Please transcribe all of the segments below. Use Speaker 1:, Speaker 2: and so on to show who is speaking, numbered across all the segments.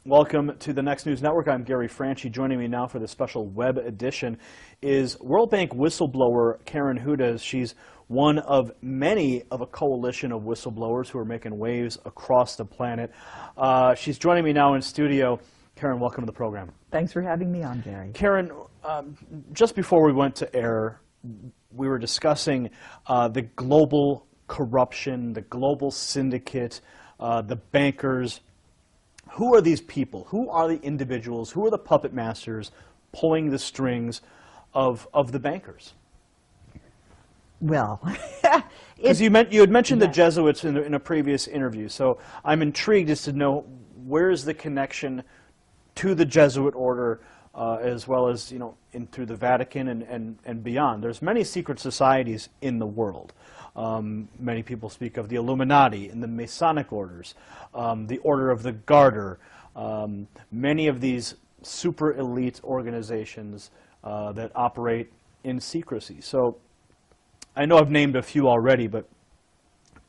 Speaker 1: Welcome to the Next News Network. I'm Gary Franchi. Joining me now for the special web edition is World Bank whistleblower Karen Hudes. She's one of many of a coalition of whistleblowers who are making waves across the planet. She's joining me now in studio. Karen, welcome to the program.
Speaker 2: Thanks for having me on, Gary.
Speaker 1: Karen, just before we went to air, we were discussing the global corruption, the global syndicate, the bankers. Who are these people? Who are the individuals? Who are the puppet masters pulling the strings of the bankers?
Speaker 2: Well,
Speaker 1: because you had mentioned the Jesuits in a previous interview, so I'm intrigued as to know where's the connection to the Jesuit order, as well as through the Vatican and beyond. There's many secret societies in the world. Many people speak of the Illuminati and the Masonic orders, the Order of the Garter, many of these super elite organizations that operate in secrecy. So I know I've named a few already, but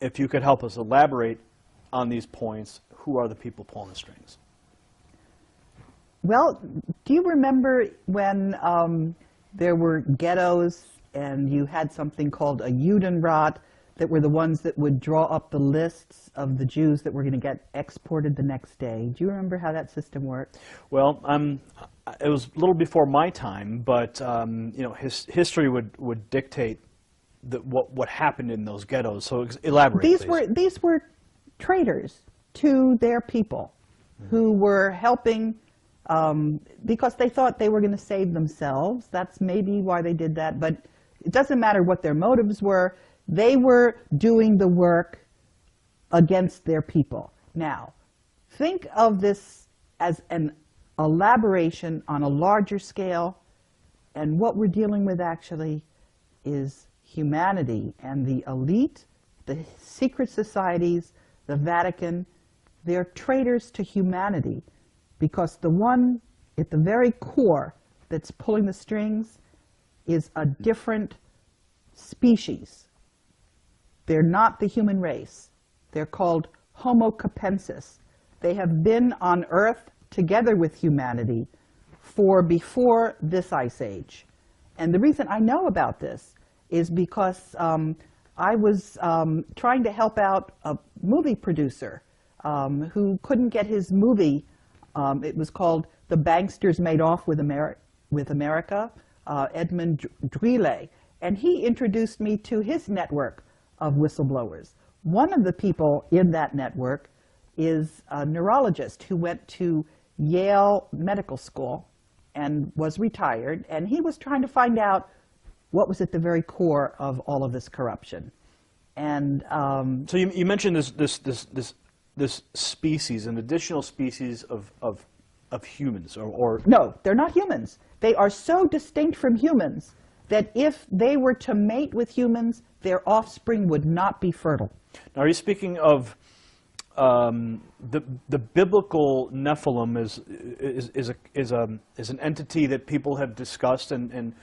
Speaker 1: if you could help us elaborate on these points, who are the people pulling the strings?
Speaker 2: Well, do you remember when there were ghettos and you had something called a Judenrat that were the ones that would draw up the lists of the Jews that were going to get exported the next day? Do you remember how that system worked?
Speaker 1: Well, it was a little before my time, but history would dictate what happened in those ghettos. So elaborate,
Speaker 2: These were traitors to their people who were helping because they thought they were going to save themselves. That's maybe why they did that, but it doesn't matter what their motives were. They were doing the work against their people. Now, think of this as an elaboration on a larger scale, and what we're dealing with actually is humanity and the elite, the secret societies, the Vatican. They're traitors to humanity, because the one at the very core that's pulling the strings is a different species. They're not the human race. They're called Homo capensis. They have been on Earth together with humanity for before this ice age. And the reason I know about this is because I was trying to help out a movie producer who couldn't get his movie. It was called The Banksters Made Off with America, Edmund Drille. And he introduced me to his network of whistleblowers. One of the people in that network is a neurologist who went to Yale Medical School and was retired, and he was trying to find out what was at the very core of all of this corruption. And
Speaker 1: so you mentioned this species, an additional species of humans, or
Speaker 2: no, they're not humans. They are so distinct from humans that if they were to mate with humans, their offspring would not be fertile.
Speaker 1: Now, are you speaking of the biblical Nephilim is an entity that people have discussed and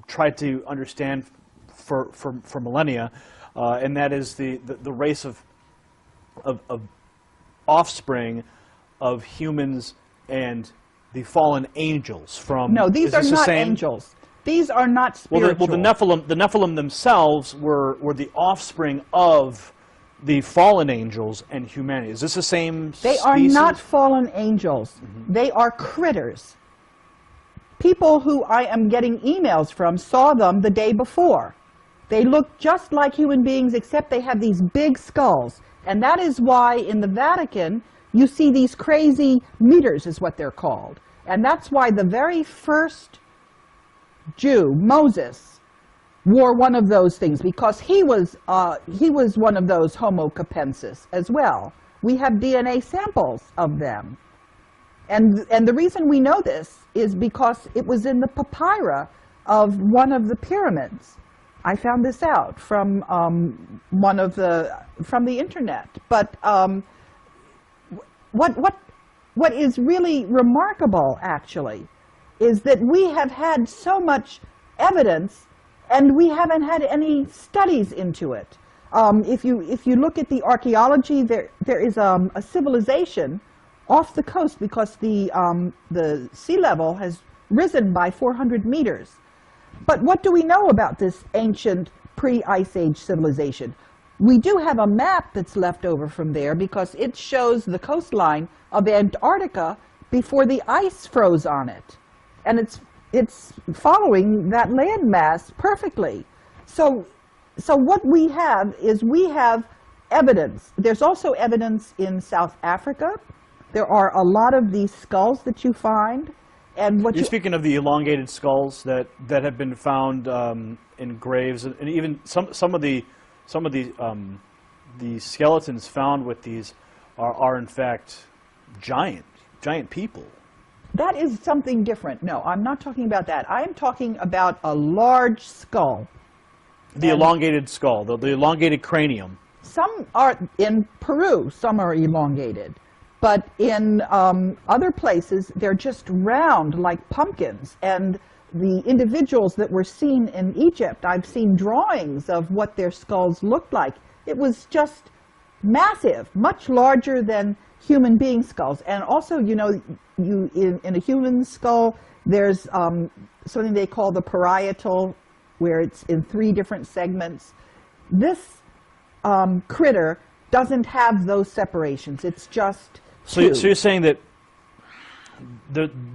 Speaker 1: tried to understand for millennia, and that is the race of offspring of humans and the fallen angels from.
Speaker 2: No, these are not angels. These are not spiritual.
Speaker 1: Well, the Nephilim themselves were the offspring of the fallen angels and humanity. Is this the same species?
Speaker 2: They are not fallen angels. Mm-hmm. They are critters. People who I am getting emails from saw them the day before. They look just like human beings, except they have these big skulls. And that is why in the Vatican you see these crazy meters, is what they're called. And that's why the very first Jew, Moses, wore one of those things, because he was one of those Homo capensis as well. We have DNA samples of them. And the reason we know this is because it was in the papyri of one of the pyramids. I found this out from from the internet. But what is really remarkable, actually, is that we have had so much evidence, and we haven't had any studies into it. If you look at the archaeology, there is a civilization off the coast because the sea level has risen by 400 meters. But what do we know about this ancient pre-Ice Age civilization? We do have a map that's left over from there because it shows the coastline of Antarctica before the ice froze on it. And it's following that landmass perfectly. So what we have is we have evidence. There's also evidence in South Africa. There are a lot of these skulls that you find. And what
Speaker 1: You're speaking of the elongated skulls that have been found in graves, and even some of the skeletons found with these are in fact giant people.
Speaker 2: That is something different. No, I'm not talking about that. I am talking about a large skull.
Speaker 1: The elongated skull, the elongated cranium.
Speaker 2: Some are in Peru, some are elongated. But in other places, they're just round like pumpkins. And the individuals that were seen in Egypt, I've seen drawings of what their skulls looked like. It was just massive, much larger than human being skulls. And also, you know, in a human skull, there's something they call the parietal, where it's in 3 different segments. This critter doesn't have those separations. It's just
Speaker 1: so you're saying that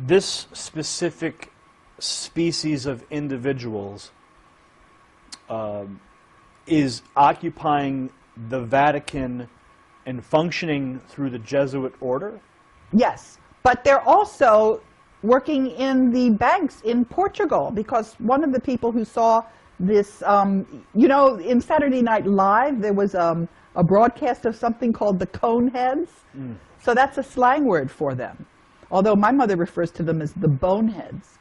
Speaker 1: this specific species of individuals is occupying the Vatican and functioning through the Jesuit order?
Speaker 2: Yes, but they're also working in the banks in Portugal, because one of the people who saw this, you know, in Saturday Night Live, there was a broadcast of something called the cone heads. Mm. So that's a slang word for them, although my mother refers to them as the boneheads.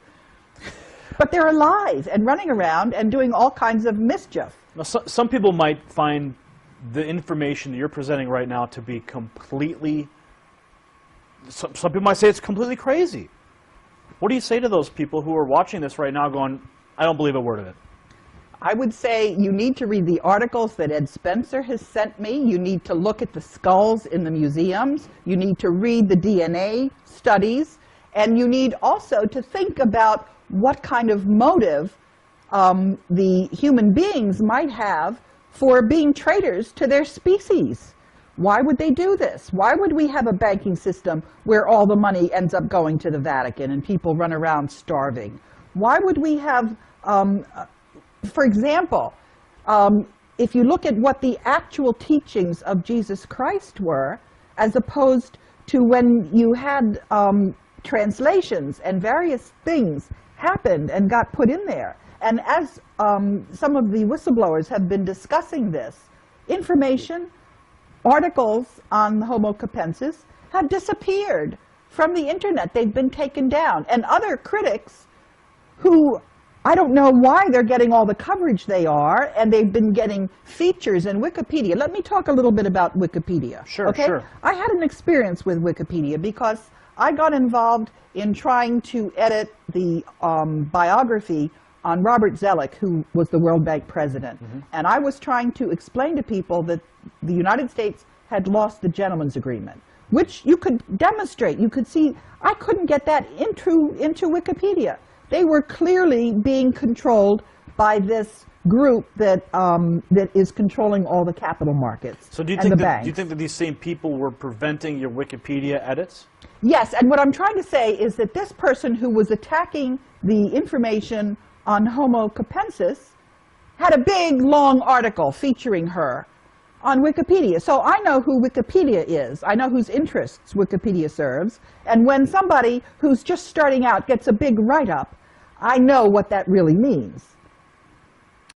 Speaker 2: But they're alive and running around and doing all kinds of mischief.
Speaker 1: Now, some people might find the information that you're presenting right now to be completely, some people might say it's completely crazy. What do you say to those people who are watching this right now going, I don't believe a word of it?
Speaker 2: I would say you need to read the articles that Ed Spencer has sent me. You need to look at the skulls in the museums. You need to read the DNA studies. And you need also to think about what kind of motive the human beings might have for being traitors to their species. Why would they do this? Why would we have a banking system where all the money ends up going to the Vatican and people run around starving? Why would we have, for example, if you look at what the actual teachings of Jesus Christ were, as opposed to when you had translations and various things happened and got put in there. And as some of the whistleblowers have been discussing this, information, articles on Homo capensis have disappeared from the internet. They've been taken down. And other critics who, I don't know why they're getting all the coverage they are, and they've been getting features in Wikipedia. Let me talk a little bit about Wikipedia.
Speaker 1: Sure,
Speaker 2: okay?
Speaker 1: Sure.
Speaker 2: I had an experience with Wikipedia because I got involved in trying to edit the biography on Robert Zoellick, who was the World Bank president. Mm-hmm. And I was trying to explain to people that the United States had lost the gentleman's agreement, which you could demonstrate. You could see, I couldn't get that into Wikipedia. They were clearly being controlled by this group that that is controlling all the capital markets.
Speaker 1: So do you think that these same people were preventing your Wikipedia edits?
Speaker 2: Yes, and what I'm trying to say is that this person who was attacking the information on Homo capensis had a big, long article featuring her on Wikipedia. So I know who Wikipedia is. I know whose interests Wikipedia serves. And when somebody who's just starting out gets a big write-up, I know what that really means.